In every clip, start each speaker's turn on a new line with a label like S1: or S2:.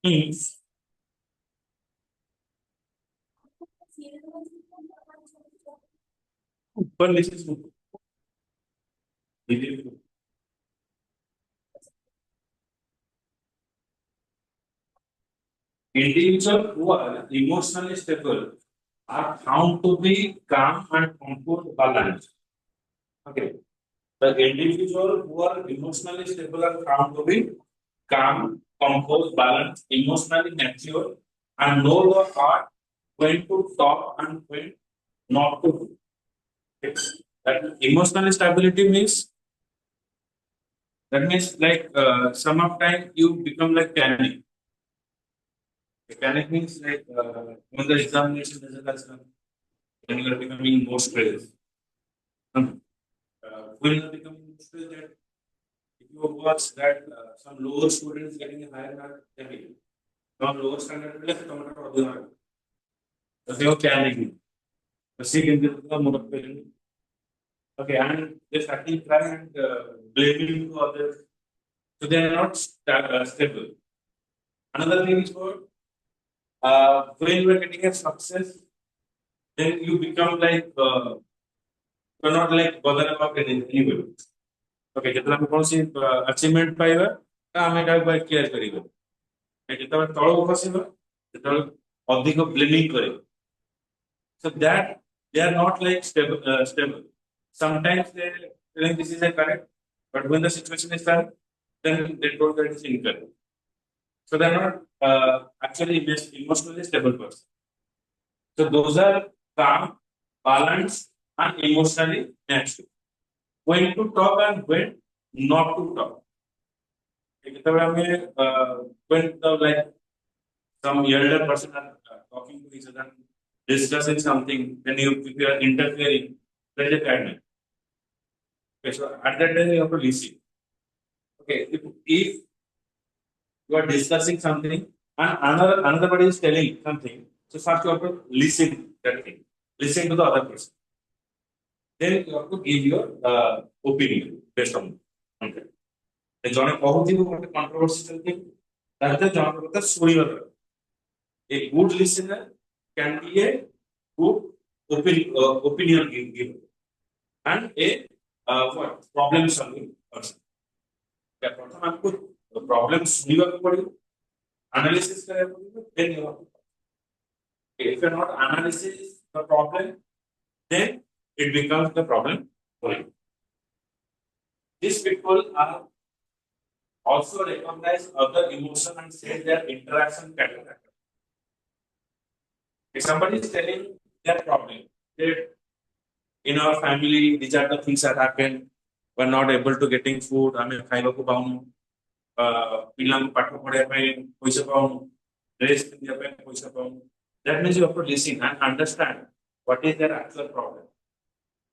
S1: Hmm. ऊपर नीचे से individuals who are emotionally stable are found to be calm and composed balanced. Okay. The individual who are emotionally stable are found to be calm, composed, balanced, emotionally mature, and know the art when to talk and when not to. Okay. That emotional stability means like some of time you become like panic. Panic means like when the examination result has come, when you are becoming more stressed. When you are becoming more stressed, that if you watch that some lower students getting a higher mark than you, some lower standard plus tomato or the other. So they are panicking. The sick in the more pain. Okay, and they starting crying and blaming to others. So they are not stable. Another thing is what when you are getting a success, then you become like you're not like bother about anybody. Okay, ଯେତେବେଳେ ଆମେ କୌଣସି achievement ପାଇବା ତ ଆମେ ଏଟାକୁ care କରିବା ଯେତେବେଳେ ତଳକୁ ଖସିବା ସେତେବେଳେ ଅଧିକ ବ୍ଲେମିଂ କରିବା so that they are not like stable sometimes they think this is a correct but when the situation is bad then they told that it is incorrect so they are not actually emotionally stable person so those are calm balanced and emotionally natural when to talk and when not to talk ଯେତେବେଳେ ଆମେ when the like some elder person are talking to each other, discussing something, then if you are interfering, that is a bad man. Okay, so at that time you have to listen. Okay, if you are discussing something and another body is telling something, so first you have to listen that thing, listen to the other person. Then you have to give your opinion based on that. ଜଣେ କହୁଥିବ ଗୋଟେ controversial thing ତା ଭିତରେ ଜଣଙ୍କ କଥା ଶୁଣିବା ଦରକାର a good listener can be a good opinion giver and a what problem solving person प्रथम आपको प्रॉब्लम सुनिବାକୁ पड़िବ analysis କରିବାକୁ पड़िବ then you have to if you are not analysis the problem then it becomes the problem for you these people are also recognize other emotion and say their interaction pattern. If somebody is telling their problem, that in our family, these are the things that happen. We're not able to getting food. I mean, खाइबा को पाऊँ, पिलांग पाठो पढ़े पे पैसा पाऊँ, dress किन्हीं पे पैसा पाऊँ. That means you have to listen and understand what is their actual problem,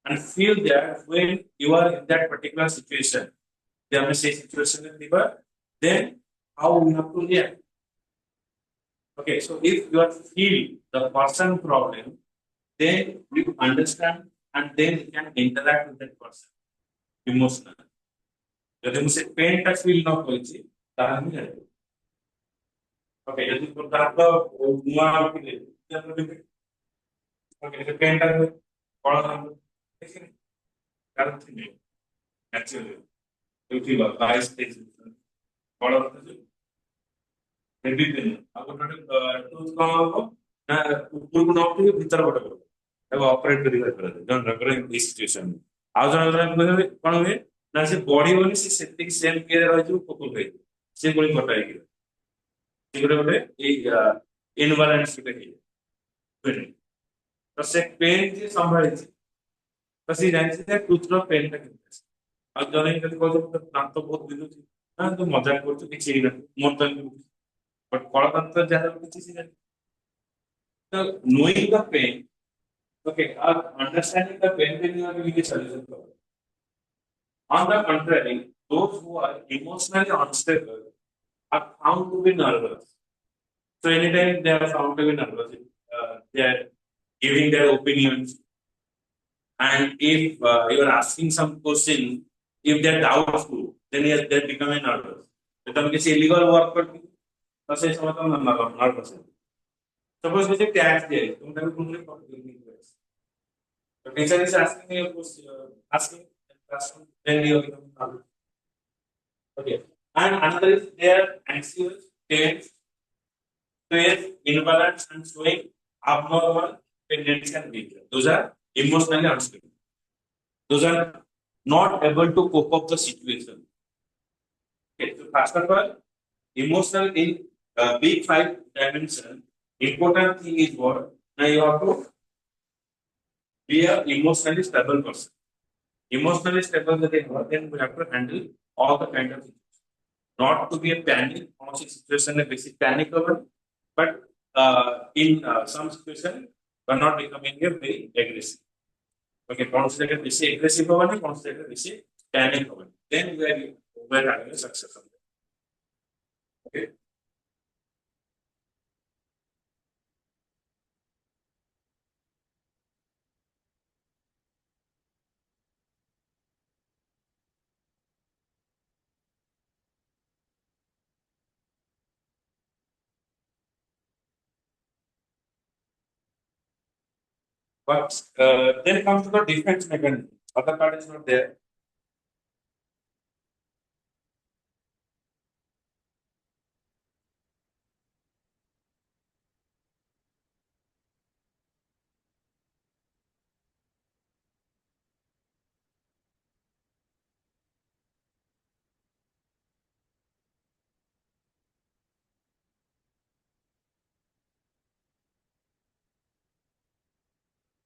S1: and feel that when you are in that particular situation, they may say situation in the then how we have to react. Okay, so if you are feel the person problem, then you understand and then you can interact with that person emotionally. ଯଦି ମୁଁ ସେ pain ଟା feel ନ କରିଛି ତାହେଲେ ମୁଁ ଜାଣିବି okay ଯଦି ତାର ନୂଆ ଉଠିଲେ ଓକେ ସେ ପେନ୍ ଟା କଣ ଦେଖିନି ତାର ଥିଲେ ନ୍ୟାଚୁରାଲି ଉଠିବ 22-23 କଣ ହେଭି ପେନ୍ ଆଉ ଗୋଟେ ଟୁଥ କଣ ହବ ନା ଉପରକୁ ନ ଉଠିକି ଭିତର ପଟେ ପଡିବ ତାକୁ ଅପରେଟ କରି କରାଯାଏ ଜଣଙ୍କର ଏଇ ସିଚୁଏସନ ଆଉ ଜଣଙ୍କର କଣ ହୁଏ ନା ସେ ବଢିବନି ସେ ସେତିକି ସେମ୍ କେୟାର ରହିଯିବ ପୋକ ହେଇଯିବ ସେ ପୁଣି କଟା ହେଇଯିବ ସେ ଗୋଟେ ଏଇ ଇନବାଲାନ୍ସ ଗୋଟେ ହେଇଯାଏ ତ ସେ ପେନ୍ ଯିଏ ସମ୍ଭାଳିଛି ତ ସେ ଜାଣିଛି ଯେ ଟୁଥର ପେନ୍ ଟା କେମିତି ଅଛି ଆଉ ଜଣେ ଯଦି କହୁଛ ଦାନ୍ତ ବହୁତ ବିନ୍ଧୁଛି ନା ତୁ ମଜାକ କରୁଛୁ କିଛି ହେଇନାହିଁ ମୋର ତ ଏମିତି but କଳଦାନ୍ତ ଯାହାର କିଛି ସେ ଜାଣି ତ knowing the pain okay understanding the pain then you are giving a solution for it. On the contrary those who are emotionally unstable are found to be nervous so anytime they are found to be nervous they are giving their opinions and if you are asking some question if they are doubtful then yes they become nervous तो तुम किसी illegal work करते ତ ସେଇ ସମୟ ତମ nervous ହେଇଯିବ। Suppose କିଛି tax ଦିଆଯାଇଛି ତୁମେ ତାକୁ ପୁଣି ପକେଇକି the teacher is asking you asking the classroom then you become okay. And another is they are anxious, tense, stressed, imbalance, and showing abnormal tendency and behavior. Those are emotionally unstable. Those are not able to cope up the situation. Okay, so first of all, emotional in big five dimension. Important thing is what? Now you have to be a emotionally stable person. Emotionally stable then we have to handle all the kind of things. Not to be a panic, कौन situation में basic panic over, but in some situation we are not becoming a very aggressive. Okay, कौन सी जगह बेसी aggressive होगा ना, कौन सी जगह बेसी panic होगा. Then we are having a success. Okay. But then comes to the defense mechanism. Other part is not there.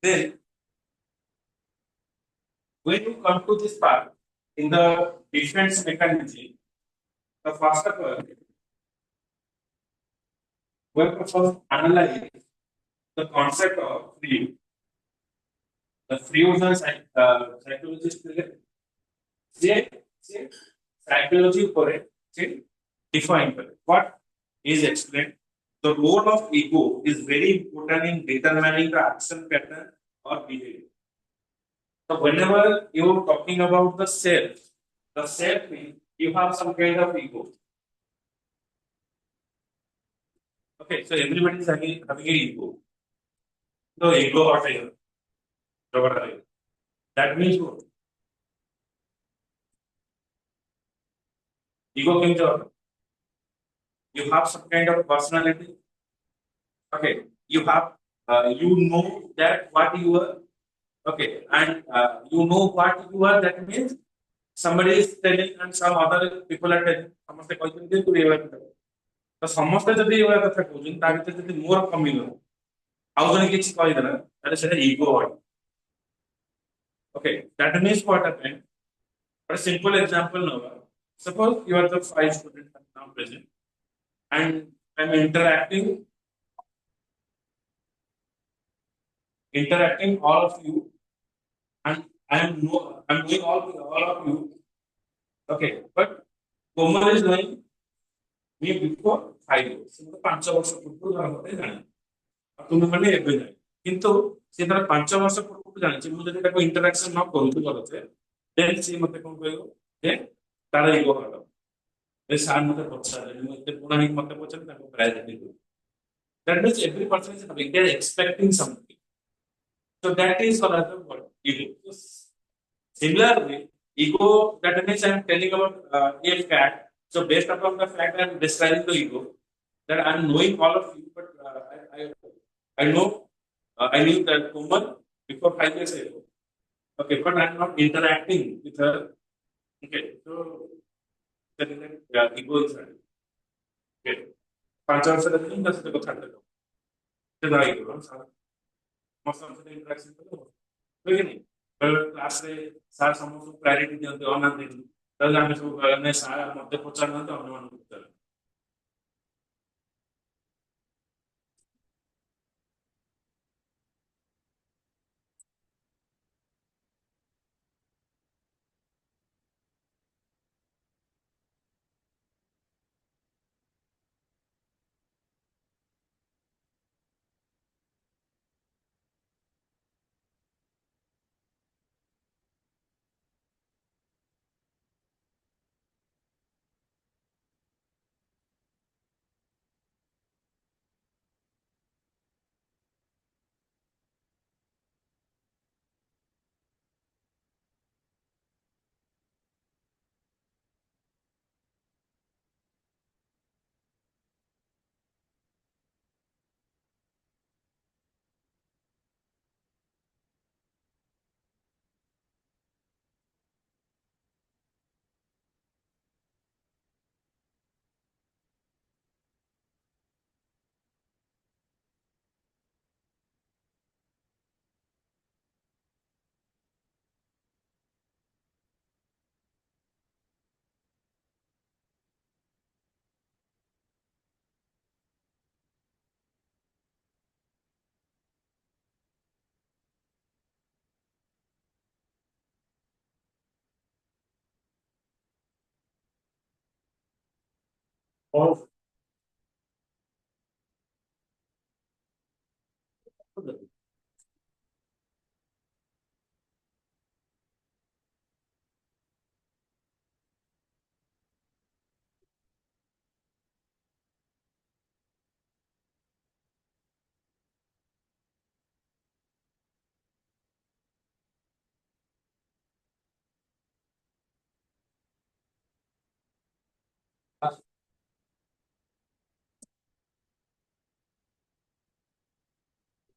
S1: Then when you come to this part in the defense mechanism, the first of all, we have to first analyze the concept of free. The free was a psychologist they psychology for it, define what is explained. The role of ego is very important in determining the action pattern or behavior. So whenever you're talking about the self means you have some kind of ego. Okay, so everybody is having an ego. So ego or whatever. That means what? Ego means you have some kind of personality. Okay, you have you know that what you are. Okay, and you know what you are. That means somebody is telling and some other people are telling. ସମସ୍ତେ କହିଛନ୍ତି ତୁ ଏଇଭଳିଆ କଥା କହ. ତ ସମସ୍ତେ ଯଦି ଏଇଭଳିଆ କଥା କହୁଛନ୍ତି ତା ଭିତରେ ଯଦି ମୋର କମିଗଲା ଆଉ ଜଣେ କିଛି କହିଦେଲା ତାହେଲେ ସେଟା ego hurt. Okay, that means what happened. For a simple example now, suppose you are the five students now present and I'm interacting all of you and I'm doing all of you. Okay, but Komal is knowing me before 5 years. So 5 ବର୍ଷ ପୂର୍ବରୁ ଧର ମୋତେ ଜାଣେ ଆଉ ତୁମେ ମାନେ ଏବେ ଜାଣେ କିନ୍ତୁ ସେ ଧର 5 ବର୍ଷ ପୂର୍ବରୁ ଜାଣିଛି ମୁଁ ଯଦି ତାକୁ ଇଣ୍ଟରାକ୍ସନ ନ କରୁଛି ଭଲସେ ଦେନ୍ ସିଏ ମୋତେ କଣ କହିବ ଯେ ତାର ଇଗୋ ହଟ ଏ ସାର୍ ମୋତେ ପଚାରିଲେ ମୁଁ ଏତେ ପୁରୁଣା ହେଇକି ମୋତେ ପଚାରିଲେ ତାକୁ ପ୍ରାୟୋରିଟି ଦେବି. That means every person is they are expecting something. So that is another word, ego. Similarly, ego, that means I am telling about a fact. So based upon the fact I am describing the ego, that I am knowing all of you, but I know I knew that woman before 5 years ago. Okay, but I am not interacting with her. Okay, so that is ego is right. Okay, 5 ବର୍ଷ ଦେଖୁଛନ୍ତି ତା ସହିତ କଥାବାର୍ତ୍ତା କର ସେ ଧରା ହେଇଗଲ ସମସ୍ତଙ୍କ ସହିତ ଇଣ୍ଟରାକ୍ସନ କର ହୁଏ କି ନାହିଁ କ୍ଲାସରେ ସାର୍ ସମସ୍ତଙ୍କୁ ପ୍ରାୟୋରିଟି ଦିଅନ୍ତି ଅନାନ୍ତିନି ତାହେଲେ ଆମେ ସବୁ ମାନେ ସାର୍ ମତେ ପଚାରୁନାହାନ୍ତି ଅନ୍ୟମାନଙ୍କୁ ପଚାର. Of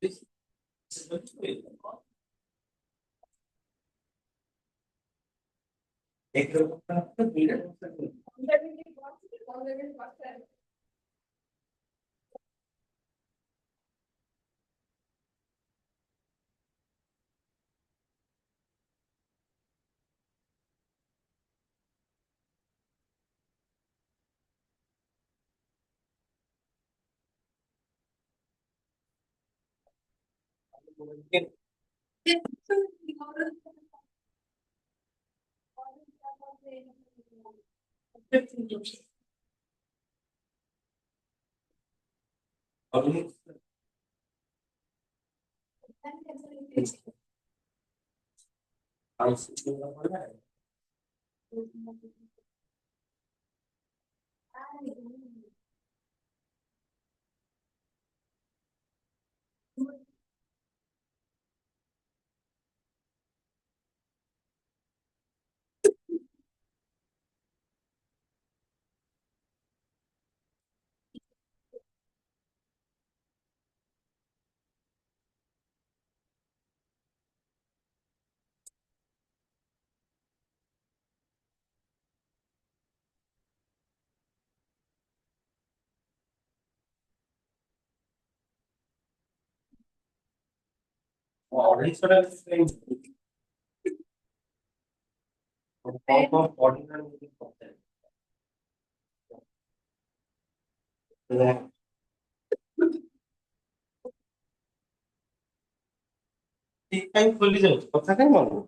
S1: this is what you will. Take the book of the leader. Already sort of thing. Top of 49 percent. ঠিক টাইম খুলি যাଉଛି କଥା କାଇଁ ମନେ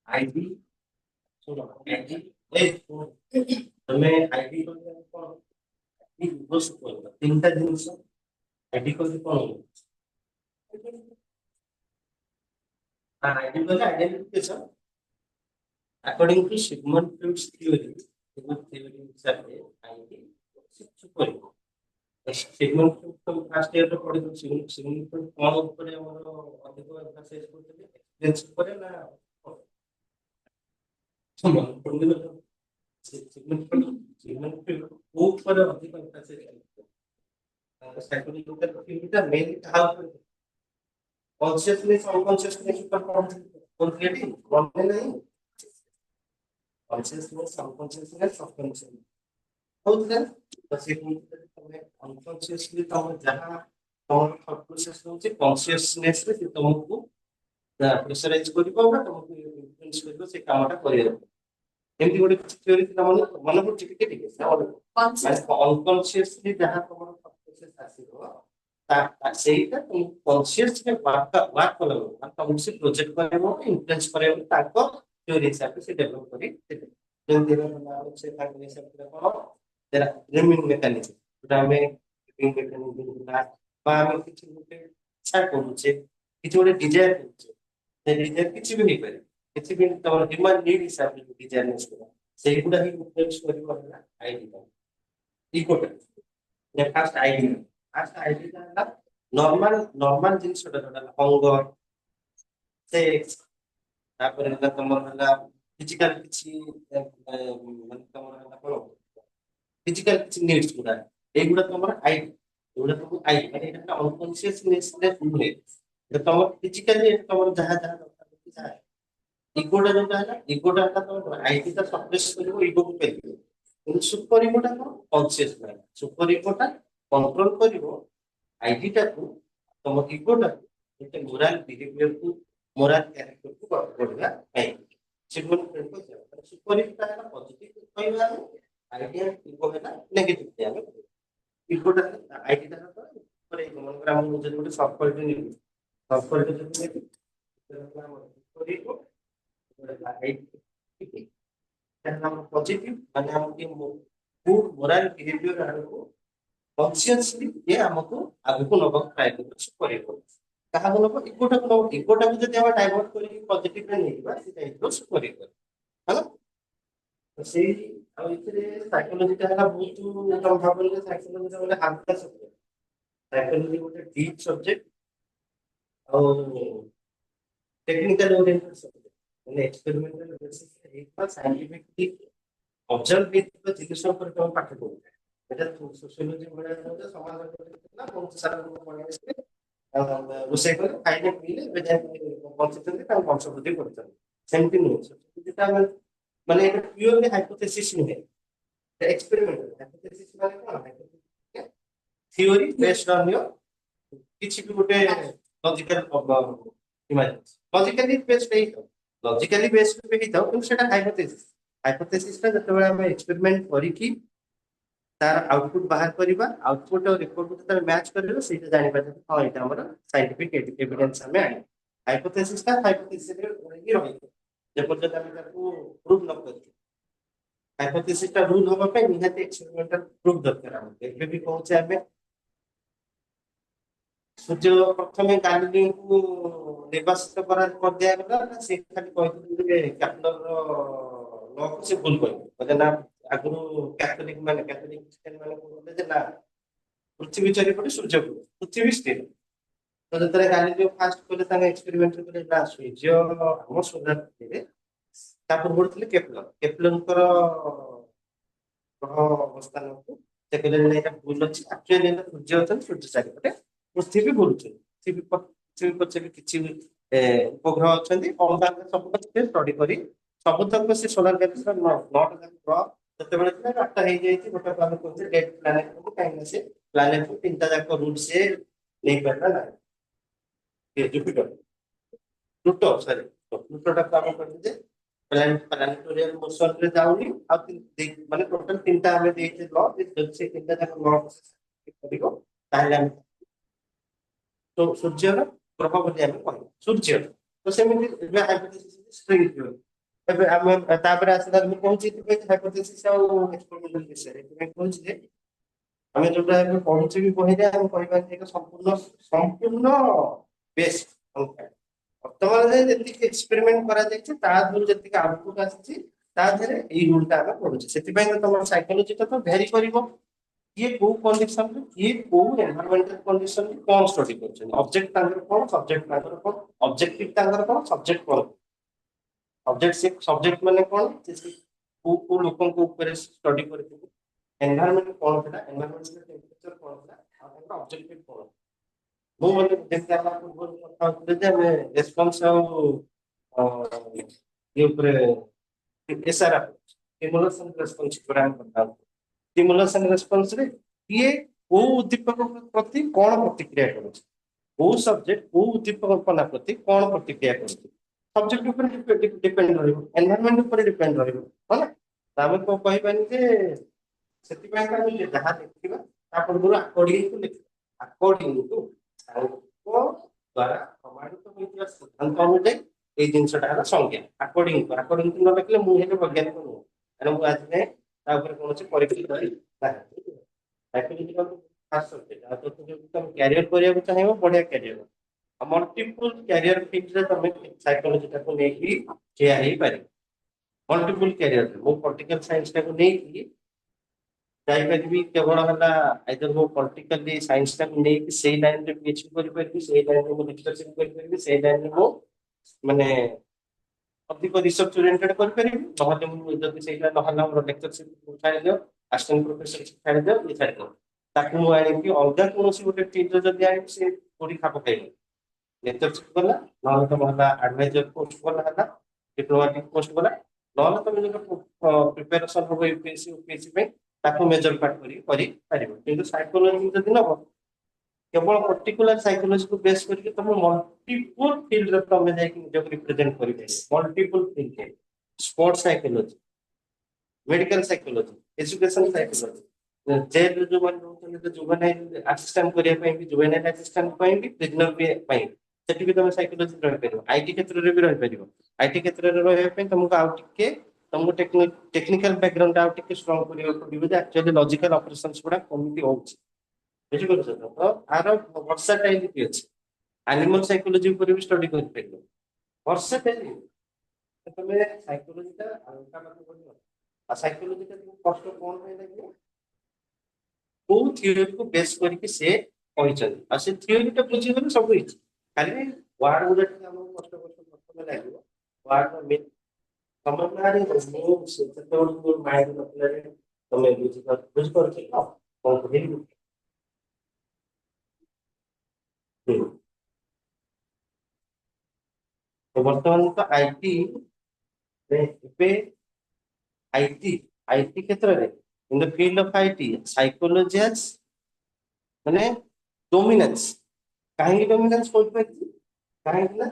S1: आईडी सुनो आईडी ए तमे आईडी तीनटा जिनिस आईडी को कोन आईडी को identification according to Sigmund Freud's theory हिसाब से आईडी सुपर Sigmund Freud तो फर्स्ट ईयर रे पढ़ी Sigmund Freud कोन ऊपर हमर अधिक एम्फासाइज करते एक्सपीरियंस ऊपर ना Sigmund Freud ऊपर अधिक एम्फासाइज करते साइकोलॉजिकल थियरी का मेन हाउ कॉन्शियसनेस अनकॉन्शियसनेस ऊपर कौन क्रिएटिव कौन नहीं कॉन्शियसनेस अनकॉन्शियसनेस सबकॉन्शियस होता है बस एक तुम्हें अनकॉन्शियसली तुम जहां तुम थॉट प्रोसेस होचे कॉन्शियसनेस रे तुमको प्रेशराइज करिबो ना तुमको इन्फ्लुएंस करिबो से कामटा करियो एमती गोटे थ्योरी था मन को टिके टिके और अनकॉन्शियसली जहां तुम थॉट प्रोसेस आसीबो ସେଇଟା तुम कॉन्शियस में वर्क करो तुम से प्रोजेक्ट करेबो इन्फ्लुएंस करेबो ताको थ्योरी हिसाब से डेवलप करी जेंति से ताको हिसाब से करो तेरा रिमिंग मैकेनिज्म जोटा हमें रिमिंग मैकेनिज्म बा हमें किछि गोटे इच्छा करूछे किछि गोटे डिजायर करूछे से डिजायर किछि भी नहीं पारे किछि भी तमर ह्यूमन नीड हिसाब से डिजायर नहीं करो सेही गुडा ही इन्फ्लुएंस करिबो ना आईडी इकोटा ये फास्ट आईडी का नॉर्मल नॉर्मल जिनिस जोटा हंगर सेक्स तापर हला तमर हला फिजिकल किछि माने तमर हला कोन फिजिकल किछि नीड्स गुडा एगुडा तमर आईडी एगुडा तमर आईडी माने एटा अनकॉन्शियसनेस रे नुहे एटा तमर फिजिकली एटा तमर जहां जहां दरकार जाय इगोटा हला तमर आईडी का सप्रेस करिवो इगो को पेलियो सुपर इगोटा को कॉन्शियस माइंड सुपर इगोटा कंट्रोल करिवो आईडी को तुम इगोटा एक मोरल बिहेवियर को मोरल कैरेक्टर को बढ़िया है सिंपल को सुपर इगोटा है पॉजिटिव कहबा आईडी इगो है ना नेगेटिव है इगोटा आईडी का
S2: प्रोग्राम जब गोटे सब क्वालिटी नहीं सब क्वालिटी जब नहीं पॉजिटिव माने हमके गुड मोरल बिहेवियर आड़को कॉन्शियसली ये हमको आगको नब ट्राई करिबो कहा नब इकोटा को जदि हम डाइवर्ट करी पॉजिटिव रे नेबा सेटा इको करिबो हला तो से आ इतरे साइकोलॉजी का हला बहुत तम भाबन के साइकोलॉजी बोले हल्का सब्जेक्ट साइकोलॉजी गोटे डीप सब्जेक्ट और टेक्निकल ओरिएंटेड सब्जेक्ट माने एक्सपेरिमेंटल बेसिस एक बार साइंटिफिक ऑब्जर्व करके जिनिस ऊपर हम पाठ करू এটা সোশিওলজি বলে যে সমাজ না বহুত সারা লোক মনে আছে ରୋଷେଇ କଲେ ଖାଇଲେ ପିଇଲେ ଏବେ ଯାଇ ବଞ୍ଚୁଛନ୍ତି ତାଙ୍କୁ ବଂଶବୃଦ୍ଧି କରୁଛନ୍ତି ସେମିତି ନୁହେଁ ଯେଟା ମାନେ ଏଇଟା ପିଓରଲି ହାଇପୋଥେସିସ୍ ନୁହେଁ ଏକ୍ସପେରିମେଣ୍ଟ ହାଇପୋଥେସିସ୍ ମାନେ କଣ ଥିଓରି ବେସ୍ଡ ଅନ୍ ୟୋର କିଛି ବି ଗୋଟେ ଲଜିକାଲ ଇମାଜିନ୍ ଲଜିକାଲି ବେସ୍ଡ ହେଇଥାଉ ଲଜିକାଲି ବେସ୍ଡ ବି ହେଇଥାଉ କିନ୍ତୁ ସେଟା ହାଇପୋଥେସିସ୍ ଟା ଯେତେବେଳେ ଆମେ ଏକ୍ସପେରିମେଣ୍ଟ କରିକି तार आउटपुट बाहर करबा आउटपुट और रिपोर्ट को जब मैच करबा सेटा जानि पाते हां एटा हमर साइंटिफिक एविडेंस हमें आनी हाइपोथेसिस का हाइपोथेसिस रे रही जे पर्यंत हम ताको प्रूव न करते हाइपोथेसिस का रूल होबा पे निहाते एक्सपेरिमेंटल प्रूफ दरकार हम एबे भी कहूचे हमें सूर्य प्रथमे गालिलियो को निर्वासित कर दिया गला से खाली कहते जे कैप्लर लॉ को से भूल कर ना आगु कैथोलिक माने कैथोलिक क्रिश्चियन माने बोलते जे ना पृथ्वी चारिपटे सूर्य को पृथ्वी स्थिर तो जतरे गालिलियो फास्ट कोले तांगे एक्सपेरिमेंट कोले ना सूर्य हम सोलर रे ता पूर्व थिले केप्लर कर ग्रह अवस्थान को से कोले ने एटा भूल अछि एक्चुअली ने सूर्य अछन सूर्य चारिपटे पृथ्वी घुरुछ पृथ्वी पछे किछि उपग्रह अछंती अलगा सब कुछ स्टडी करी सब तक से सोलर गैलेक्सी नॉट ग्रह जतबेले आठटा हो जाए गोटे आम कहते डेड प्लानेट को कहीं से प्लानेट को तीन जाक रूट से नहीं पारा ना जुपिटर प्लूटो सॉरी प्लूटो टा काम करते प्लानेटोरियल मोशन रे जाउनी आ माने टोटल तीनटा हमें देते लॉ जब से तीनटा जाक लॉ करिगो ताहले हम तो सूर्य रा प्रभाव बोली हम कहू सूर्य तो सेमिति एबे हाइपोथेसिस स्ट्रिंग थ्योरी एबे हम तापर आसला हम पहुंची पे हाइपोथेसिस और एक्सपेरिमेंटल विषय पे पहुंची जे हमें जोटा एबे पहुंची भी कहिले हम कहबा एक संपूर्ण संपूर्ण बेस कंसेप्ट वर्तमान जे जति एक्सपेरिमेंट करा जाय छै ता दूर जति आउटपुट आछि ता धरे एई रूल ता हम पढु छै सेति पय तो साइकोलॉजी तो वेरी करिवो ये को कंडीशन में ये को एनवायरमेंटल कंडीशन में कौन स्टडी करछन ऑब्जेक्ट तांगर कौन सब्जेक्ट तांगर कौन ऑब्जेक्टिव तांगर कौन सब्जेक्ट कौन ऑब्जेक्ट से सब्जेक्ट माने कौन जैसे को लोगों को ऊपर स्टडी करते एनवायरमेंट कौन था एनवायरमेंट में टेंपरेचर कौन था और ऑब्जेक्टिव कौन वो मतलब देखते हम आपको কথা হচ্ছে যে আমি রেসপন্স ये ऊपर एसआर स्टिमुलेशन रेस्पॉन्स प्रोग्राम करता स्टिमुलेशन रेस्पॉन्स रे ये को उद्दीपक प्रति कौन प्रतिक्रिया करूछ को सब्जेक्ट को उद्दीपक प्रति कौन प्रतिक्रिया करूछ सब्जेक्ट ऊपर डिपेंड रहइबो एनवायरनमेंट ऊपर डिपेंड रहइबो होला तामे को कहिबानी जे सेति पय का जे जहा देखिबा ता पूर्व अकॉर्डिंग टू लिख अकॉर्डिंग टू को द्वारा प्रमाणित होइतिबा सिद्धांत अनुसार ए जिंसटा हला संज्ञा अकॉर्डिंग टू न लिखले मु हेले वैज्ञानिक नु अरे मु आज ने ता ऊपर कोनोसी परीक्षा करी एक्चुअली तो खास सब्जेक्ट आ तो तुम कैरियर करिया को चाहेबो बढ़िया कैरियर मल्टीपल कैरियर फील्ड रे तमे साइकोलॉजी टा को नेकी किया ही पारे मल्टीपल कैरियर मो पॉलिटिकल साइंस टा को नेकी जाई परबी केवल हला आइदर वो पॉलिटिकली साइंस टा को नेकी सेही लाइन रे पीएचडी करि परबी सेही लाइन रे मो लिटरेचर करि परबी सेही लाइन रे मो माने अधिक रिसर्च ओरिएंटेड करि परबी नहले मु जति सेहीला नहला मोर लेक्चरशिप छाडी दियो असिस्टेंट प्रोफेसर छाडी दियो ये छाडी दियो ताकू मु आनी कि अलगा कोनोसी गोटे फील्ड जदी आनी से थोड़ी खाप खाइबो लेक्चरशिप वाला नहले तो हला एडवाइजर पोस्ट वाला हला डिप्लोमेटिक पोस्ट वाला नहले तो जो प्रिपरेशन हो यूपीएससी पे ताकू मेजर पार्ट करी पारिबो किंतु साइकोलॉजी जदी न केवल पर्टिकुलर साइकोलॉजी को बेस करके तुम मल्टीपल फील्ड रे तुम जाय कि जो रिप्रेजेंट करि multiple field sports psychology medical psychology education psychology jail जो मान रहुଛନ୍ତି जुवेनाइल असिस्टेंट करिया ପାଇଁ ବି जुवेनाइल असिस्टेंट ପାଇଁ ବି प्रिजनर ପାଇଁ ସେଠି ବି ତମେ ସାଇकोलॉजी ରହି ପାରିବ आईटी କ୍ଷେତ୍ରରେ ବି ରହି ପାରିବ आईटी କ୍ଷେତ୍ରରେ ରହିବା ପାଇଁ ତମକୁ ଆଉ ଟିକେ ତମକୁ टेक्निकल बैकग्राउंड ଆଉ ଟିକେ स्ट्रांग କରିବାକୁ ପଡିବ ଯେ एक्चुअली लॉजिकल ऑपरेशंस गुडा କେମିତି ହଉଛି ବୁଝିପାରୁଛ ତ ଆର ଭର୍ସାଟାଇଲିଟି ଅଛି एनिमल साइकोलॉजी ଉପରେ ବି ଷ୍ଟଡି କରିପାରିବ ଭର୍ସାଟାଇଲିଟି ତମେ ସାଇकोलॉजी ଟା ହାଲକା ମାନେ କରିବ ଆଉ ସାଇकोलॉजी ଟା ତମକୁ କଷ୍ଟ କଣ ପାଇଁ ଲାଗିବ କୋଉ ଥିଓରି को बेस करके से କହିଛନ୍ତି ଆଉ ସେ ଥିଓରି ଟା ବୁଝିଗଲେ ସବୁ ହେଇଛି ଖାଲି ୱାର୍ଡ ଗୁଡା ଟିକେ ଆମକୁ କଷ୍ଟ କଷ୍ଟ ପ୍ରଥମେ ଲାଗିବ ୱାର୍ଡ ର ସମନ୍ୱୟରେ ମୁଁ ସେତେବେଳେ ମୋ ମାଇଣ୍ଡ ନଥିଲା ତମେ ବୁଝିପାରୁଛ ତ କଣ କହିଲି तो ବର୍ତ୍ତମାନ ତ ଆଇଟି ଏବେ आईटी क्षेत्र में in the field of IT psychology has माने डोमिनेंस काहे डोमिनेंस कोइ पे काहे ना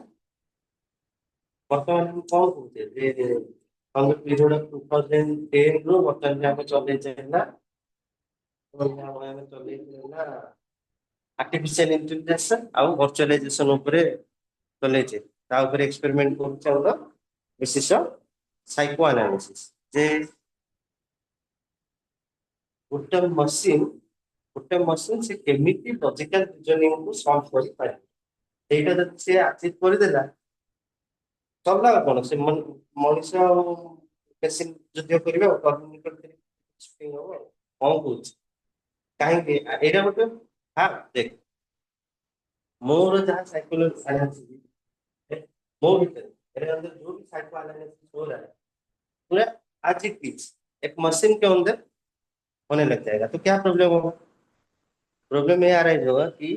S2: वर्तमान हम कौन कहते जे हम पीरियड ऑफ 2010 रो वर्तमान हम चले ना हम चले ना आर्टिफिशियल इंटेलिजेंस ଆଉ वर्चुअलाइजेशन ଉପରେ चलेছে ତା ଉପରେ एक्सपेरिमेंट କରୁଛି ଆମର विशेष साइको एनालिसिस जे ଗୋଟେ ମସିନ ସେ କେମିତି ଲଜିକାଲ ରିଜନିଂ କୁ ସଲ୍ଭ କରିପାରିବ ସେଇଟା ଯଦି ସେ ଆଚିଭ କରିଦେଲା ସରିଲା ଆଉ କଣ ସେ ମଣିଷ ଆଉ ମେସିନ ଯୁଦ୍ଧ କରିବେ ଆଉ shooting ହବ ଆଉ କଣ କହୁଛି କାହିଁକି ଏଇଟା ଗୋଟେ ହଁ ଦେଖ ମୋର ଯାହା ସାଇकोलॉजी एनालिसिस ମୋ ଭିତରେ ଏଇଟା अंदर जो भी साइको एनालिसिस हो रहा है पूरा आज एक चीज एक मशीन के अंदर होने लग जाएगा तो क्या प्रॉब्लम होगा प्रोब्लेम ये आ रहा होगा कि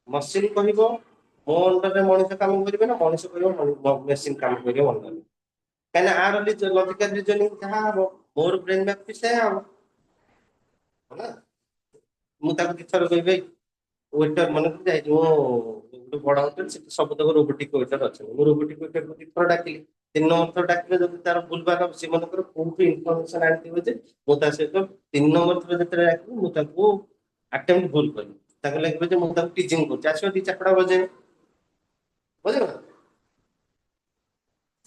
S2: मशीन कहब मो अंडर मनुष्य काम करेंगे ना मनुष्य कह मेसीन काम करेंगे अंडर कहीं आर लॉजिकल रीजनिंग जहाँ हम मोर ब्रेन मैप भी से हम है मुझे किथर कह वेटर मन जाए गोटे बड़ होटेल से सब तक रोबोटिक वेटर अच्छे रोबोटिक वेटर को दिथर डाकिली 3 नंबर थर डाकिले जब तार भूलभाल हम सी मनकर कोठू इनफॉरमेशन आनिथिबे जे मो ता सहित 3 नंबर थर जते डाकिली मु ताको अटेम्प्ट भूल करी ताको लागबे जे मु ताको टीचिंग करछ आछो दी चापड़ा बजे बुझल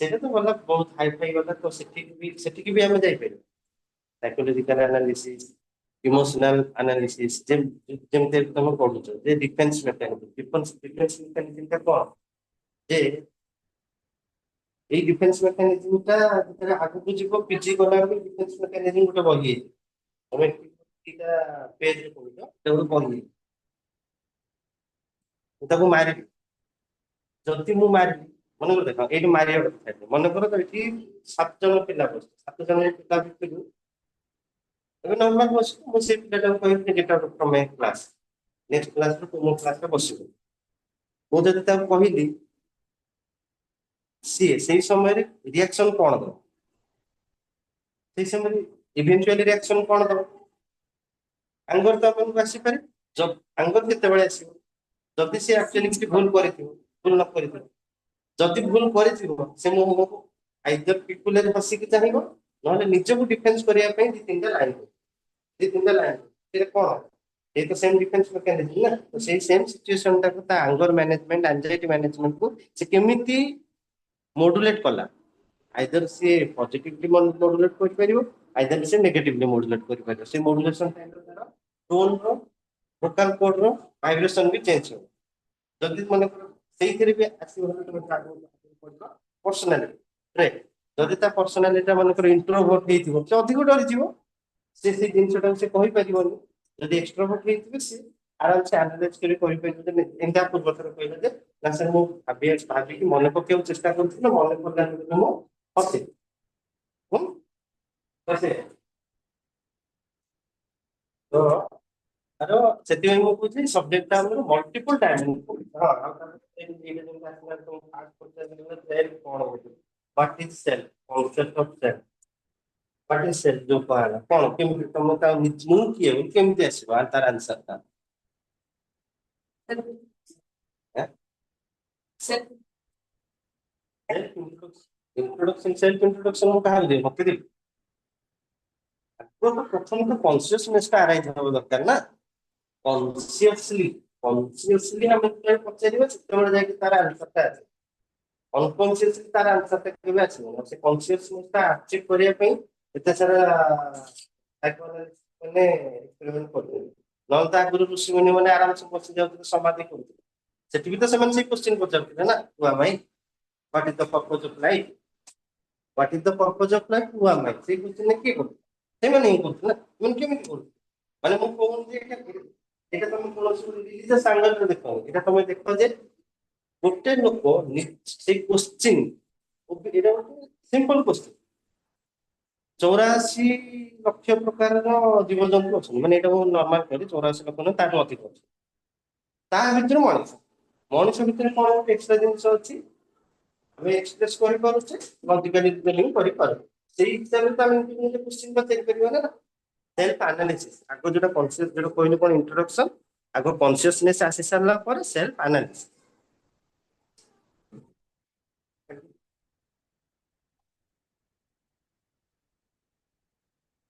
S2: सेटा तो वाला बहुत हाई फाई वाला तो सेठी भी हमें जाई पारे साइकोलॉजिकल एनालिसिस इमोशनल एनालिसिस जेमते तुम पढुछ जे डिफेंस मैकेनिज्म डिफेंस मैकेनिज्म का कोन जे এই ডিফেন্স মেকানিজমটা যেটা আগুକୁ ଯିବ ପିଜି କଲା ବେଳକୁ ডিফেন্স মেকানিজম ଗୋଟେ ବହି ହେଇଛି ତମେ ଏଟା ପେଜରେ ପଢୁଛ এটা ଗୋଟେ ବହି ହେଇଛି ମୁଁ ତାକୁ ମାରିବି ଯଦି ମୁଁ ମାରିବି ମନେକର ଦେଖ ଏଇଠି ମାରିବା କଥା ମନେକର ତ ଏଠି 7 ଜଣ ପିଲା ବସିଛନ୍ତି 7 ଜଣ ପିଲା ଭିତରୁ ଏବେ ନର୍ମାଲ ବସିଛି ମୁଁ ସେ ପିଲାଟାକୁ କହିବି get out from my class next କ୍ଲାସରେ ତୁ ମୋ କ୍ଲାସରେ ବସିବୁ ମୁଁ ଯଦି ତାକୁ କହିଲି ସିଏ ସେଇ ସମୟରେ ରିଆକ୍ସନ କଣ ଦବ ସେଇ ସମୟରେ ଇଭେଣ୍ଚୁଆଲି ରିଆକ୍ସନ କଣ ଦବ ଆଙ୍ଗର ତ ଆପଣଙ୍କୁ ଆସିପାରେ ଆଙ୍ଗର କେତେବେଳେ ଆସିବ ଯଦି ସେ ଆକ୍ଚୁଆଲି କିଛି ଭୁଲ କରିଥିବ ଭୁଲ ନ କରିଥିବ ଯଦି ଭୁଲ କରିଥିବ ସେ ମୋ ଆଇଦର ପିକୁଲରେ ହସିକି ଚାହିଁବ ନହେଲେ ନିଜକୁ ଡିଫେନ୍ସ କରିବା ପାଇଁ 2-3ଟା ଲାଇନ ସେଟା କଣ ये तो सेम डिफेंस मैकेनिज्म ना तो सेही सेम सिचुएशन टाको ता एंगर मैनेजमेंट एंजाइटी मैनेजमेंट को से केमिति मॉड्यूलेट कला आइदर से पॉजिटिवली मॉड्यूलेट कर परिबो आइदर से नेगेटिवली मॉड्यूलेट कर परिबो से मॉड्यूलेशन टाइम रो तार टोन रो वोकल कोड रो वाइब्रेशन भी चेंज हो जदि मन सेही भी आसी हो तुम आगो पड़ो पर्सनालिटी राइट जदि ता पर्सनालिटी मन इंट्रोवर्ट हेतिबो से अधिक डरि जिवो से जिनसटा से कहि परिबोनी जदि एक्सट्रोवर्ट हेतिबे से आराम से एनालाइज करी कहि परिबो जे एंता पूर्व थर कहले जे ना सर मु भाबी कि मन पकेउ चेष्टा करथिलो मन पडला मु हसे हम हसे तो ଆର ସେଥିପାଇଁ ମୁଁ କହୁଛି ସବଜେକ୍ଟଟା ଆମର ମଲ୍ଟିପଲ ଡାଇମେନସନ ହଁ ଆଉ ତାପରେ ଏଇଟା ଯେମିତି ଆସିଲା ତ ଫାଷ୍ଟ ପଚାରିଲେ ସେଲ୍ କଣ ହଉଛି what is cell concept of cell what is cell ଯୋଉ କହଲା କଣ କେମିତି ତମ ତା ମୁଁ କିଏ କେମିତି ଆସିବ ତାର ଆନ୍ସରଟା ସେଲ୍ଫ ଇଣ୍ଟ୍ରୋଡକ୍ସନ ମୁଁ କାହାକୁ ଦେବି ମତେ ଦେବି प्रथम तो कॉन्शियसनेस का अराइज होबा दरकार ना कॉन्शियसली कॉन्शियसली हम तो पचारिबा सेतेबेले जाके तार आंसर टा आसे अनकॉन्शियसली तार आंसर टा केबे आसीबो से कॉन्शियसनेस टा अचीव करिया पई एते सारा साइकोएनालिसिस माने एक्सपेरिमेंट करते नल ता गुरु ऋषि मुनि माने आराम से बसि जाउते समाधि करते सेठी भी तो सेमन से क्वेश्चन पचारते ना हुआ भाई what is the purpose of life what is the purpose of life हुआ भाई से क्वेश्चन ने के करते सेमन ही करते ना मन केमिति करते माने मु कहून जे এটা তুমি কোনসি রিলিজিয়াস অ্যাঙ্গেল দেখো এটা তুমি দেখো যে ଗୋଟେ ଲୋକ ସେଇ କୋଶ୍ଚିନ୍ ଏଇଟା ଗୋଟେ ସିମ୍ପଲ କୋଶ୍ଚିନ୍ 84 ଲକ୍ଷ ପ୍ରକାରର ଜୀବଜନ୍ତୁ ଅଛନ୍ତି ମାନେ ଏଇଟା ମୁଁ ନର୍ମାଲ କରି 84 ଲକ୍ଷ ନୁହେଁ ତାଠୁ ଅଧିକ ଅଛି ତା ଭିତରେ ମଣିଷ ମଣିଷ ଭିତରେ କଣ ଗୋଟେ ଏକ୍ସଟ୍ରା ଜିନିଷ ଅଛି ଆମେ ଏକ୍ସପ୍ରେସ କରିପାରୁଛେ ଲଜିକାଲି ରିଜନିଂ କରିପାରୁ ସେଇ ହିସାବରେ ତ ଆମେ ନିଜେ କୋଶ୍ଚିନ୍ ପଚାରି ପାରିବା ନା ସେଲ୍ଫ ଆନାଲିସିସ୍ ଆଗ ଯୋଉଟା କନସିୟସ୍ ଯୋଉଟା କହିଲୁ କଣ ଇଣ୍ଟ୍ରୋଡକ୍ସନ ଆଗ କନସିୟସନେସ୍ ଆସି ସାରିଲା ପରେ ସେଲ୍ଫ ଆନାଲିସିସ୍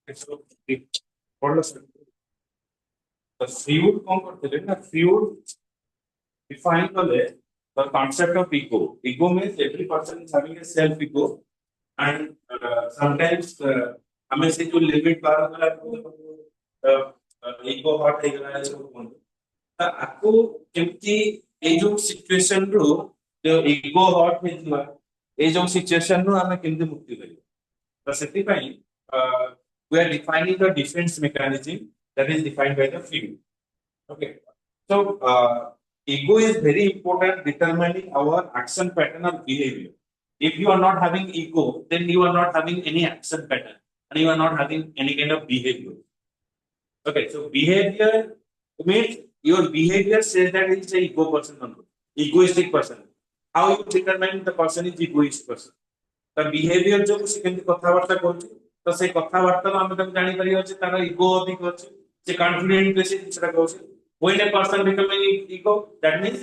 S1: So, पढ़लो सर the Freud कौन करते थे ना Freud define the concept of ego. Ego means every person is having a self ego and sometimes हमें से जो लिमिट पार हो गया ego हट हो गया है सब कौन तो आपको क्योंकि ये जो सिचुएशन रो जो ego हट है जो ये जो सिचुएशन रो हमें किंतु मुक्ति देगी तो सेति पाई we are defining the defense mechanism that is defined by the field. Okay. So, ego is very important determining our action pattern or behavior. If you are not having ego, then you are not having any action pattern and you are not having any kind of behavior. Okay. So, behavior means your behavior says that it's a ego person or not, egoistic person. How you determine the person is egoistic person? The behavior जो कुछ किंतु कथावार्ता करते तो से कथावार्ता में हम तक जानी परियो जे तारा ईगो अधिक होचे जे कॉन्फिडेंट बेसी जिसरा कहउचे when a person becoming ego that means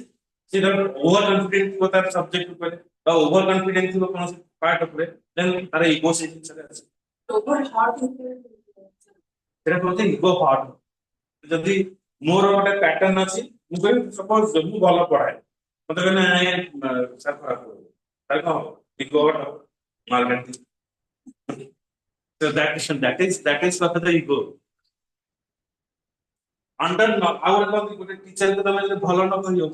S1: से ओवर कॉन्फिडेंट को तार सब्जेक्ट ऊपर तो ओवर कॉन्फिडेंस को कौन से पार्ट ऊपर देन तारा ईगो से जिसरा ओवर हार्ट तेरा कहते ईगो हार्ट जदी मोर गोटे पैटर्न अछि मु कहै सपोज मु भलो पढाए मते कहना सर खराब हो तार को ego market so that is what the ego under our ଗୋଟେ टीचर को तमे भलो न कहियो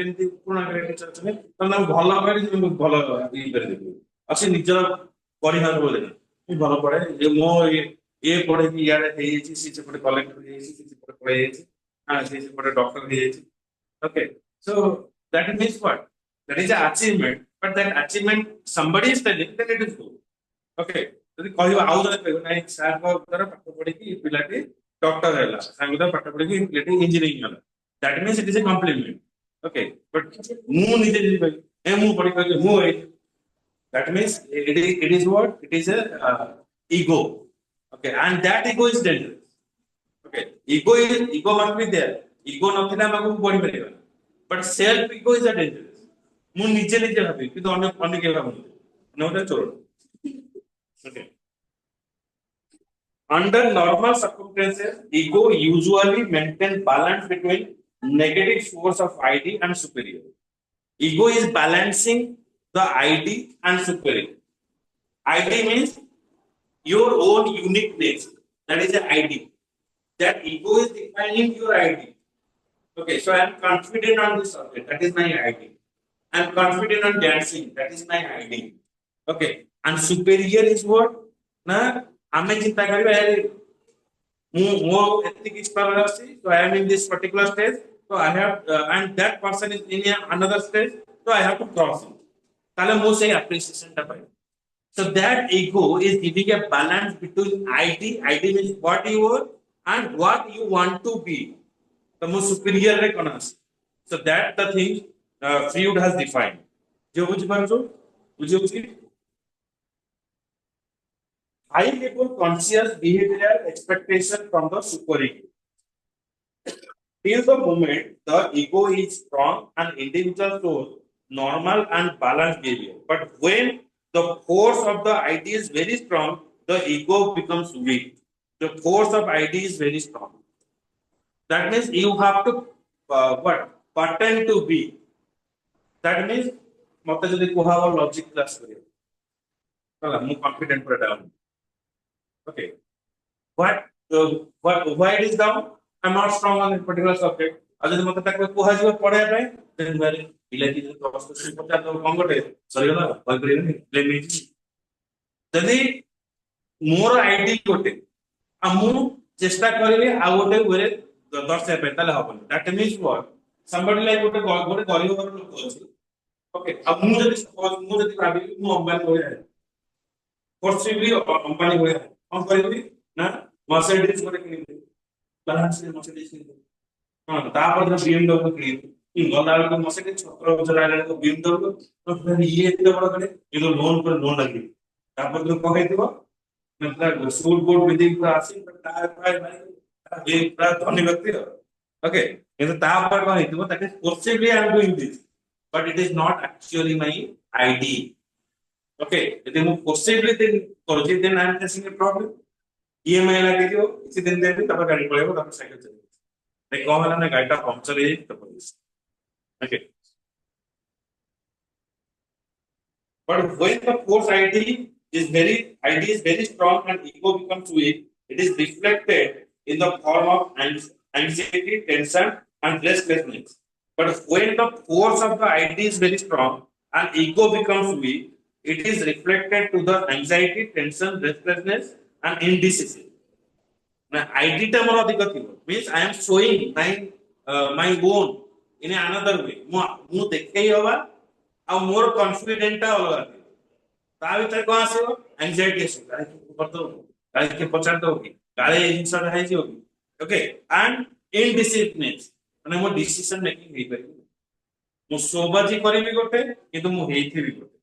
S1: एमती पुराना ग्रेड टीचर छै तमे भलो करी भलो ई कर देबो अछि निजर परिहार बोले मी भलो पढे ये मो ये पढे कि यार हे छी सी पढे कलेक्टर हे छी सी पढे पढे छी हां सी पढे डॉक्टर हे छी okay so that means what that is an achievement but that achievement somebody is telling then it is good okay ଯଦି କହିବ ଆଉ ଜଣେ କହିବ ନାଇଁ ସାର୍ ଙ୍କ ଦ୍ୱାରା ପାଠ ପଢିକି ପିଲାଟି ଡକ୍ଟର ହେଲା ସାର୍ ଦ୍ୱାରା ପାଠ ପଢିକି ପିଲାଟି ଇଞ୍ଜିନିୟରିଂ ହେଲା that means it is a compliment okay but ମୁଁ ନିଜେ ଯଦି କହିବି ଏ ମୁଁ ପଢି କହିଲି ମୁଁ that means it is what it is a ego okay and that ego is dangerous okay ego must be there ego ନଥିଲେ ଆମେ ଆଗକୁ ବଢି ପାରିବା but self ego is a dangerous ମୁଁ ନିଜେ ନିଜେ ଭାବି କିନ୍ତୁ ଅନ୍ୟ ଅନ୍ୟ କେହି ଭାବନ୍ତି ନହେଲେ ଚୋର okay under normal circumstances ego usually maintain balance between negative force of id and superior ego is balancing the id and superior id means your own uniqueness that is the id that ego is defining your id okay so I am confident on this subject that is my id I am confident on dancing that is my id okay and superior is what na ame चिंता करिबा यार मु मो एति किछ power अछि so I am in this particular stage so I have and that person is in another stage so I have to cross him ताले मो से appreciation ता पाइ so that ego is giving a balance between id means what you are and what you want to be the most superior रे कोन अछि so that the thing Freud has defined जो बुझ पारछो बुझियो कि high level conscious behavioral expectation from the superego. Till the moment the ego is strong and individual shows normal and balanced behavior. But when the force of the idea is very strong, the ego becomes weak. the force of ID is very strong. That means you have to what pretend to be. That means मत जदि कुहा logic class करियो होला मु confident पर down okay why it is down I'm not strong on a particular subject आज जदि मत ताको कुहा जीव पढ़े पे then very इलेक्ट्रिक तो कष्ट से पचार तो कंगटे सरी गला कल करियो ले नहीं जदि मोर आईडी कोटे आ मु चेष्टा करिले आ गोटे वे दर्शाय पे ताले हबन that means what somebody like गोटे गरीब घर लोक अछि okay अब मु जदि भाबी मु अंबानी हो जाए forcibly अंबानी हो जाए हम करिबी ना मर्सिडीज गोटे किनिबी बालांस से मर्सिडीज किनिबी हां तापर बीएमडब्ल्यू किनिबी गला को मर्सिडीज 17000 आले को बीएमडब्ल्यू तो फिर ये एते बड़ करे ये तो लोन पर लोन लगी तापर तो कहैतिबो मतलब सूट कोट विधि पूरा आसी तार पाए भाई ये पूरा धनी व्यक्ति ओके ये तो तापर कहैतिबो ताके forcibly I am doing this but it is not actually my ID. Okay, यदि मैं forcibly करूँ then I am facing a problem. EMI लगे जो इसी दिन देते तब गाड़ी पड़ेगा तब साइकिल चलेगी. नहीं कौन है ना गाड़ी का पंक्चर है तब police. Okay. But when the force ID is very strong and ego becomes weak, it is reflected in the form of anxiety, tension, and restlessness. But when the force of the ID is very strong and ego becomes weak, it is reflected to the anxiety, tension, restlessness, and indecision. Now, ID term or means I am showing my own in another way. Mu dekhe hoga, ଆଉ ମୋର confident ଟା ଅଲଗା ତା ଭିତରେ କଣ ଆସିବ anxiety ଆସିବ କାଳେ କିଏ କରିଦବ କାଳେ କିଏ ପଚାରିଦବ କି କାଳେ ଏ ଜିନିଷଟା ହେଇଯିବ କି ଓକେ ଆଣ୍ଡ ଇନଡିସିପ୍ଲିନ୍ ମାନେ ମୋ ଡିସିସନ ମେକିଂ ହେଇପାରିବ ମୁଁ ସୋବାଜି କରିବି ଗୋଟେ କିନ୍ତୁ ମୁଁ ହେଇଥିବି ଗୋଟେ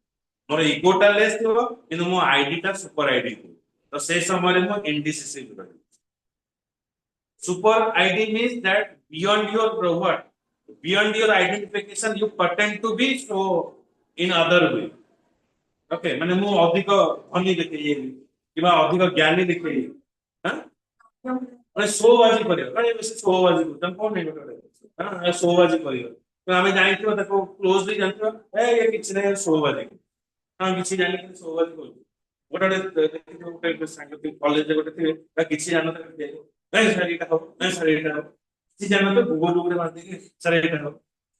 S1: ମୋର ଇଗୋଟା ଲେସ୍ ଥିବ କିନ୍ତୁ ମୋ ଆଇଡି ଟା ସୁପର ଆଇଡି ଥିବ ତ ସେ ସମୟରେ ମୁଁ ଇନଡିସିସିଭ ରହିବି super ID means that beyond your what beyond your identification you pretend to be so in other way okay माने मु अधिक धनी देखैली किबा अधिक ज्ञानी देखैली हां माने सोबाजी करियो काहे बेसी सोबाजी तम कोन नै गोटे हां सोबाजी करियो तो हमें जानिथिबो ताको क्लोजली जानथिबो ए किछ नै सोबाजी हां किछ जानि कि सोबाजी करियो गोटे देखिथिबो गोटे सांगति कॉलेज गोटे थिबे किछ जानो त ए सर इटा हो ए सर इटा हो किछ जानो तो गूगल ऊपर मार दे सर इटा हो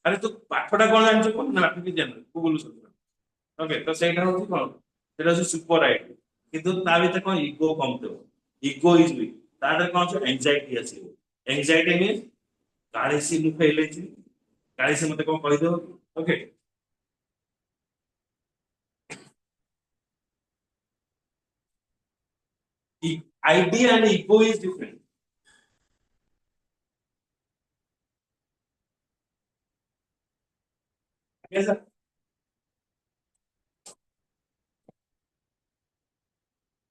S1: अरे तू पाठटा कोन जानछ कोन ना कि जानो गूगल सब ओके तो सेटा होची कोन सेटा होची सुपर आईडी किंतु ता भीतर कोन ईगो कम तो ईगो इज वीक तादर कोन छ एंजाइटी आसीबो एंजाइटी मींस काळे सी मु फेले छी काळे से मते कोन कहि दो okay ID and ego is different कैसा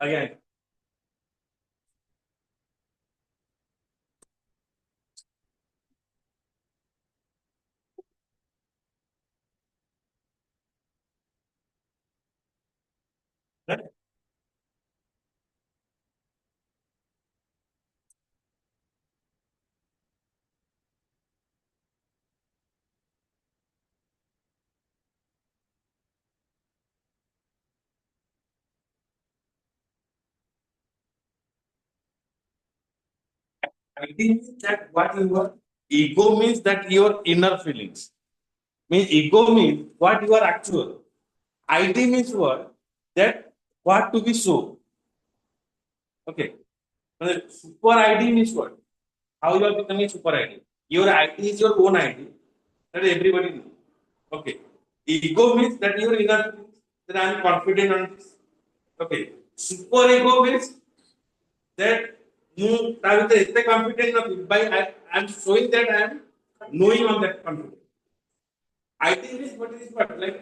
S1: again ID means that what you are. Ego means that your inner feelings. Means ego means what you are actual. ID means what? That what to be so. Okay. Super ID means what? How you are becoming super ID. Your ID is your own ID. That everybody knows. Okay. Ego means that your inner feelings. That I am confident on this. Okay. Super ego means that ମୁଁ ତା ଭିତରେ ଏତେ କନଫିଡେंट ନଥିବି by I am showing that I am knowing on that confidence. I think is what is what like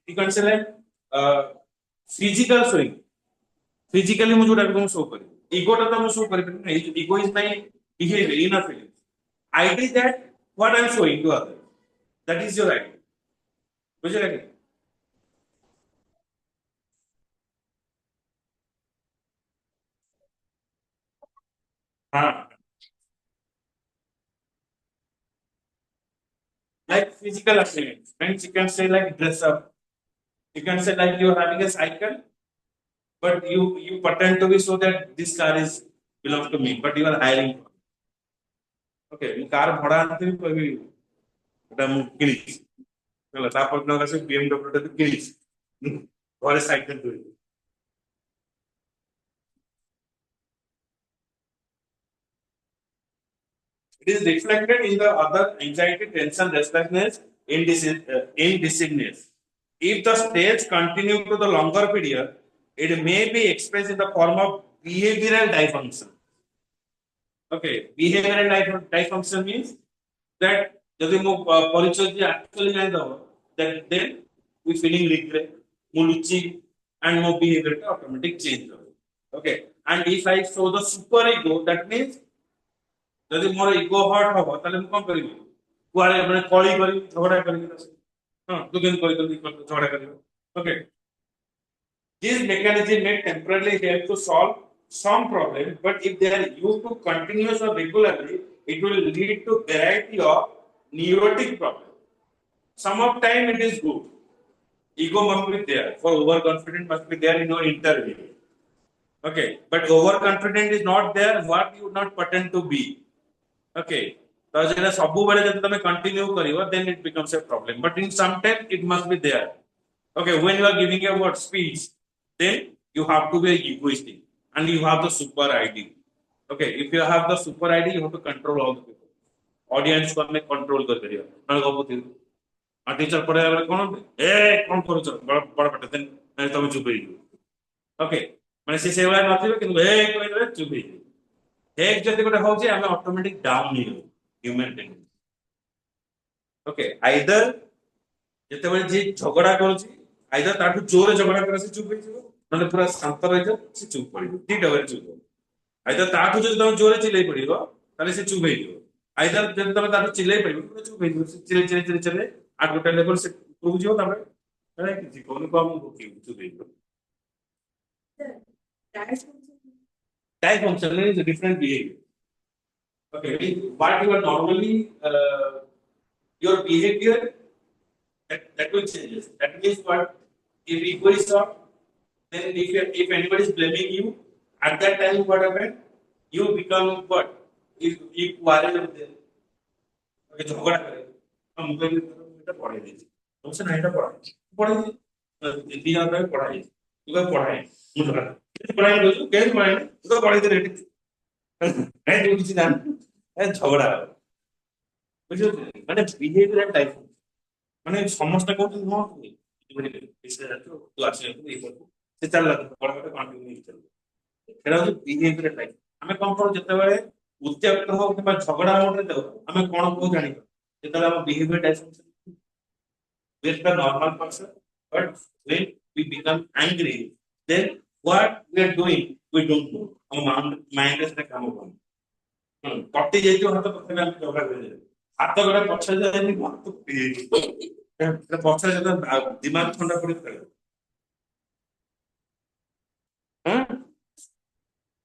S1: you can say like physical showing. Physically ମୁଁ जोटा को show करी ego टा तो मैं शो करी ना ego is my behaviour inner feeling I did that what I am showing to others that is your idea बुझे लगे Like physical activity. Means you can say like dress up. You can say like you're having a cycle, but you pretend to be so that this car is belongs to me, but you are hiring. Okay, ମୁଁ car ଭଡା ଆଣିଥିଲି କହିବି ଏଟା ମୁଁ କିଣିଛି ହେଲା ତାପର ଦିନ ଆସି BMW ଟା କିଣିଛି ଘରେ ସାଇକେଲ ଧରିକି it is reflected in the other anxiety, tension, restlessness, indecisiveness. If the stage continue to the longer period, it may be expressed in the form of behavioral dysfunction. Okay, behavioral dysfunction means that ଯଦି ମୋ ପରିଚୟ ଯଦି actually ଜାଣିଦବ that then we feeling regret, ମୁଁ ଲୁଚି and ମୋ behavior ଟା automatic change ହେବ. Okay, and if I show the super ego, that means ଯଦି ମୋର ଇଗୋ ହର୍ଟ ହବ ତାହେଲେ ମୁଁ କଣ କରିବି କୁଆଡେ ମାନେ କଳି କରିବି ଝଗଡା କରିବି ହଁ ତୁ କେମିତି କରିଦେଲି ଝଗଡା କରିବ okay these mechanisms may temporarily help to solve some problem but if they are used to continuous or regularly it will lead to variety of neurotic problems some of time it is good ego must be there for overconfident must be there in your interview okay but overconfident is not there what you not pretend to be okay तो जेना सबुबेले जब तमे continue करिवो then it becomes a problem but in some time it must be there okay when you are giving a what speech then you have to be egoistic and you have the super id okay if you have the super id you have to control all the people audience को हमें control कर करियो न गपति आ teacher पढ़े वाले कोन ए कोन करू बड़ बड़ पटे देन तमे चुप रही ओके माने से सेवा नथिबे किंतु ए कहले चुप रही एक जति गोटे होची हमें ऑटोमेटिक डाउन नहीं हो ह्यूमन टेंडेंसी ओके आइदर ଯେତେବେଳେ ଯିଏ ଝଗଡା କରୁଛି ଆଇଦର ତାଠୁ ଜୋରେ ଝଗଡା କରେ ସେ ଚୁପ ହେଇଯିବ ନହେଲେ ପୁରା ଶାନ୍ତ ରହିଯିବ ସେ ଚୁପ ପଡିବ ଦିଟା ବେଳେ ଚୁପ ଆଇଦର ତାଠୁ ଯଦି ତମେ ଜୋରେ ଚିଲେଇ ପଡିବ ତାହେଲେ ସେ ଚୁପ ହେଇଯିବ ଆଇଦର ଯଦି ତମେ ତାଠୁ ଚିଲେଇ ପଡିବ ପୁରା ଚୁପ ହେଇଯିବ ସେ ଚିଲେଇ ଆଟ ଗୋଟେ ଲେଭେଲ ସେ ଉପରକୁ ଯିବ ତାପରେ କିଛି କହୁନି କମ ଚୁପ ହେଇଯିବ type function is a different behavior okay what you are normally your behavior that will changes. That means what? If ego is up, then if anybody is blaming you, at that time what happened? You become what? If quarrel with them, okay, झगड़ा करे, हम मुझे इतना पढ़ाई दी, हमसे नहीं था पढ़ाई दी, हिंदी जानता है पढ़ाई, तू क्या पढ़ाई, मुझे पढ़ाई दो, कैसे पढ़ाई, तू तो पढ़ाई दे रही थी, नहीं तू किसी जान, झगड़ा, मुझे मैंने behavioral type মানে সমস্যা কোথায় নয় বুঝলি এসে যাচ্ছে তো আসে এই করব সে চাললা বড় কথা কন্টিনিউ চলবে এটা হচ্ছে বিহেভিয়ার টাইপ ଆମେ କଣ କରୁ ଯେତେବେଳେ ଉତ୍ତ୍ୟକ୍ତ ହଉ କିମ୍ବା ଝଗଡା ମୋଡରେ ଯାଉ ଆମେ କଣ କହୁ ଜାଣିବା ଯେତେବେଳେ ଆମ behaviour type we are normal person but when we become angry then what we are doing we don't know ଆମ ମାଇଣ୍ଡ ରେ କାମ କରୁନି କଟି ଯାଇଥିବ ହାତ ପ୍ରଥମେ ଆମେ ଝଗଡା କରିଯାଉ ହାତ ଗୋଟା ପଛରେ ଯାଇନି ପଛରେ ଯେତେବେଳେ ଦିମାଗ ଥଣ୍ଡା ପଡି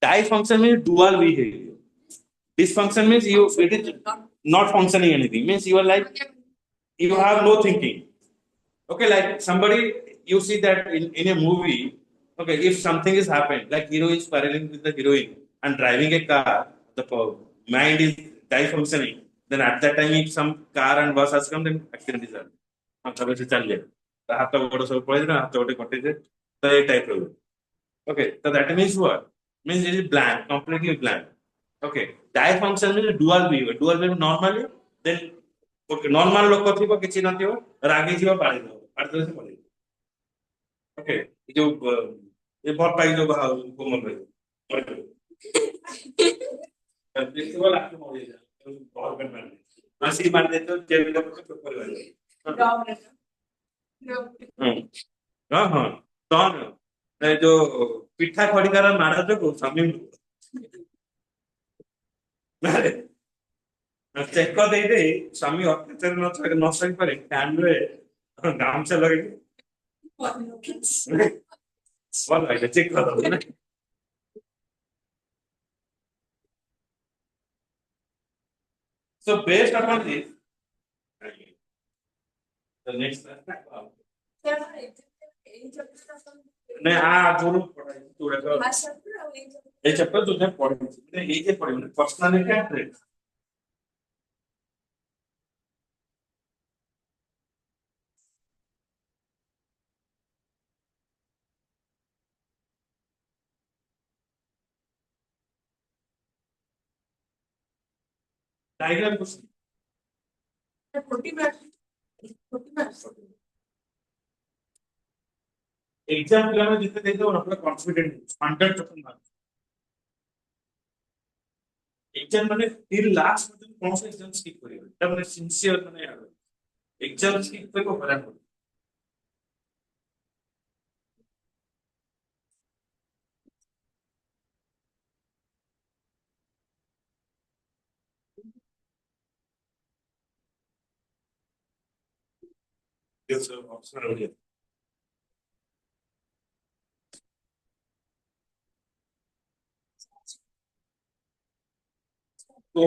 S1: dysfunction means dual behavior dysfunction means you it is not functioning anything means you are like you have no thinking okay like somebody you see that in a movie okay if something is happened like hero is quarreling with the heroine and driving a car the mind is dysfunctioning then at that time if some car and bus has come then accident is happened तब से चल जाए हाथ गोड़ सब पड़े ना हाथ गोटे कटे जाए तो ये टाइप रो okay so that means what means it is blank completely blank okay dysfunction means dual behavior normally then okay normal लोग थिबो किछि नथिबो रागी जीव पाड़ी दो पाड़ी से पड़ी okay जो ये बहुत पाई जो कोमल भाई देखो लास्ट में हो जाए बहुत बन आसी मार देते हो जेल का पेपर वाले हाँ हाँ तो जो पिठा खड़िकार मारा जो स्वामी चेक दे स्वामी अत्याचार न सही पारे फैन रे गामछा लगे भल चेक कर So based upon this, the next नहीं दोनों पढ़ाई थोड़ा सा ये चैप्टर तुझे पढ़ी मैंने ये पढ़ी मैंने पर्सनालिटी एंड ट्रेट डायग्राम कुछ 40 मार्क्स एग्जाम के लिए जितने देते हो अपना कॉन्फिडेंट 100% मार्क्स एग्जाम मैंने फिर लास्ट में तुम कौन सा एग्जाम स्किप करेगा तब मैंने सिंसियर मैंने यार एग्जाम स्किप पे को बना हो यस ऑप्शन हो गया तो